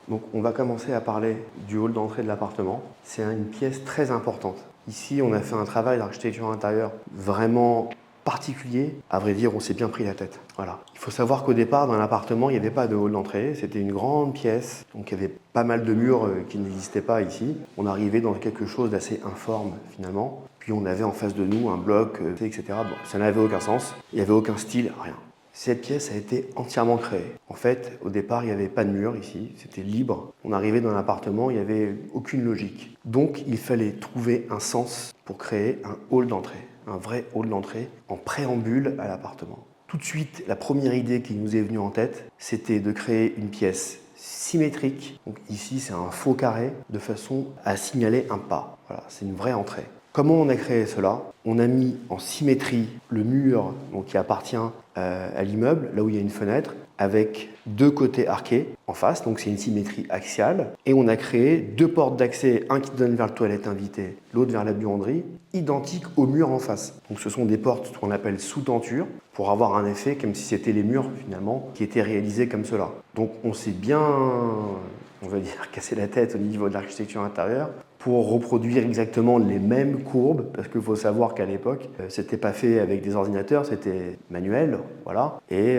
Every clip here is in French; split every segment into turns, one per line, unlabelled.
Donc on va commencer à parler du hall d'entrée de l'appartement. C'est une pièce très importante. Ici, on a fait un travail d'architecture intérieure vraiment particulier. À vrai dire, on s'est bien pris la tête. Voilà. Il faut savoir qu'au départ, dans l'appartement, il n'y avait pas de hall d'entrée. C'était une grande pièce. Donc il y avait pas mal de murs qui n'existaient pas ici. On arrivait dans quelque chose d'assez informe finalement. Puis on avait en face de nous un bloc, etc. Bon, ça n'avait aucun sens. Il n'y avait aucun style, rien. Cette pièce a été entièrement créée. En fait, au départ, il n'y avait pas de mur ici, c'était libre. On arrivait dans l'appartement, il n'y avait aucune logique. Donc, il fallait trouver un sens pour créer un hall d'entrée, un vrai hall d'entrée en préambule à l'appartement. Tout de suite, la première idée qui nous est venue en tête, c'était de créer une pièce symétrique. Donc ici, c'est un faux carré de façon à signaler un pas. Voilà, c'est une vraie entrée. Comment on a créé cela? On a mis en symétrie le mur donc, qui appartient à l'immeuble, là où il y a une fenêtre, avec deux côtés arqués en face, donc c'est une symétrie axiale. Et on a créé deux portes d'accès, un qui donne vers le toilette invité, l'autre vers la buanderie, identiques au mur en face. Donc ce sont des portes qu'on appelle sous tenture, pour avoir un effet comme si c'était les murs finalement qui étaient réalisés comme cela. Donc on s'est bien, on va dire, cassé la tête au niveau de l'architecture intérieure pour reproduire exactement les mêmes courbes, parce qu'il faut savoir qu'à l'époque, c'était pas fait avec des ordinateurs, c'était manuel, voilà, et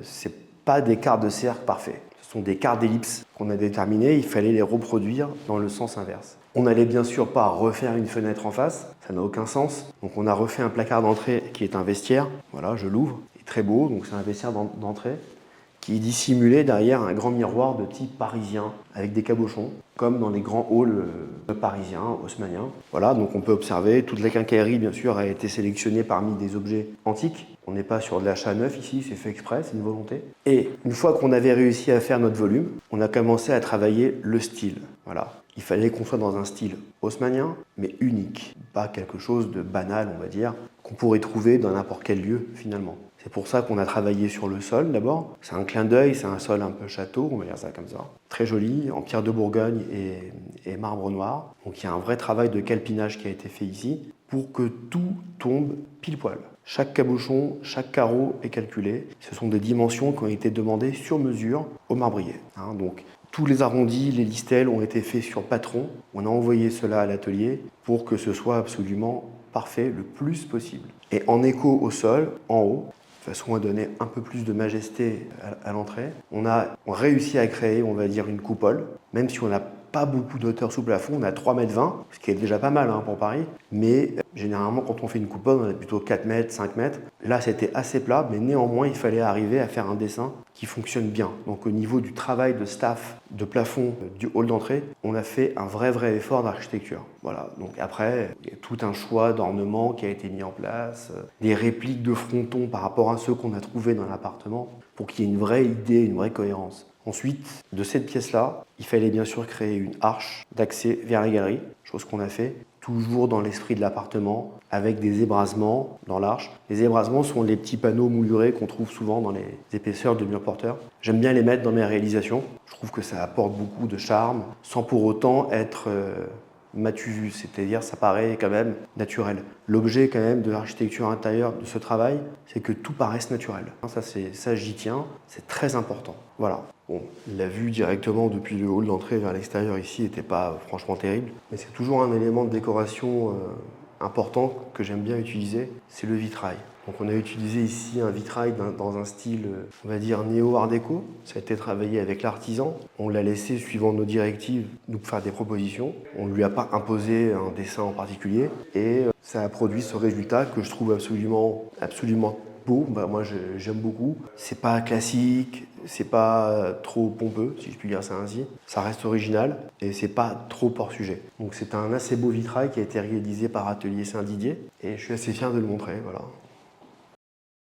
c'est pas des quarts de cercle parfaits. Ce sont des quarts d'ellipse qu'on a déterminés, il fallait les reproduire dans le sens inverse. On n'allait bien sûr pas refaire une fenêtre en face, ça n'a aucun sens. Donc on a refait un placard d'entrée qui est un vestiaire, voilà, je l'ouvre, il est très beau, donc c'est un vestiaire d'entrée qui est dissimulé derrière un grand miroir de type parisien avec des cabochons, comme dans les grands halls parisiens, haussmanniens. Voilà, donc on peut observer, toute la quincaillerie bien sûr a été sélectionnée parmi des objets antiques. On n'est pas sur de l'achat neuf ici, c'est fait exprès, c'est une volonté. Et une fois qu'on avait réussi à faire notre volume, on a commencé à travailler le style. Voilà. Il fallait qu'on soit dans un style haussmannien, mais unique, pas quelque chose de banal, on va dire, qu'on pourrait trouver dans n'importe quel lieu finalement. C'est pour ça qu'on a travaillé sur le sol d'abord. C'est un clin d'œil, c'est un sol un peu château, on va dire ça comme ça. Très joli, en pierre de Bourgogne et marbre noir. Donc il y a un vrai travail de calpinage qui a été fait ici pour que tout tombe pile poil. Chaque cabochon, chaque carreau est calculé. Ce sont des dimensions qui ont été demandées sur mesure au marbrier. Donc tous les arrondis, les listelles ont été faits sur patron. On a envoyé cela à l'atelier pour que ce soit absolument parfait le plus possible. Et en écho au sol, en haut, de façon à donner un peu plus de majesté à l'entrée, on a réussi à créer, on va dire, une coupole, même si on n'a pas beaucoup d'hauteur sous plafond, on a 3,20 m, ce qui est déjà pas mal pour Paris, mais généralement quand on fait une coupole, on a plutôt 4 mètres, 5 mètres. Là c'était assez plat, mais néanmoins il fallait arriver à faire un dessin qui fonctionne bien. Donc au niveau du travail de staff, de plafond, du hall d'entrée, on a fait un vrai effort d'architecture. Voilà. Donc après, il y a tout un choix d'ornements qui a été mis en place, des répliques de frontons par rapport à ceux qu'on a trouvés dans l'appartement, pour qu'il y ait une vraie idée, une vraie cohérence. Ensuite, de cette pièce-là, il fallait bien sûr créer une arche d'accès vers la galerie, chose qu'on a fait, toujours dans l'esprit de l'appartement, avec des ébrasements dans l'arche. Les ébrasements sont les petits panneaux moulurés qu'on trouve souvent dans les épaisseurs de murs porteurs. J'aime bien les mettre dans mes réalisations. Je trouve que ça apporte beaucoup de charme, sans pour autant être m'as-tu vu, c'est-à-dire ça paraît quand même naturel. L'objet quand même de l'architecture intérieure de ce travail, c'est que tout paraisse naturel. Ça j'y tiens, c'est très important. Voilà. Bon, la vue directement depuis le hall d'entrée vers l'extérieur ici n'était pas franchement terrible, mais c'est toujours un élément de décoration important que j'aime bien utiliser, c'est le vitrail. Donc on a utilisé ici un vitrail dans un style, on va dire, néo-art déco. Ça a été travaillé avec l'artisan. On l'a laissé, suivant nos directives, nous faire des propositions. On ne lui a pas imposé un dessin en particulier. Et ça a produit ce résultat que je trouve absolument beau. Moi, j'aime beaucoup. C'est pas classique, c'est pas trop pompeux, si je puis dire ça ainsi. Ça reste original et c'est pas trop hors sujet. Donc c'est un assez beau vitrail qui a été réalisé par Atelier Saint-Didier et je suis assez fier de le montrer. Voilà.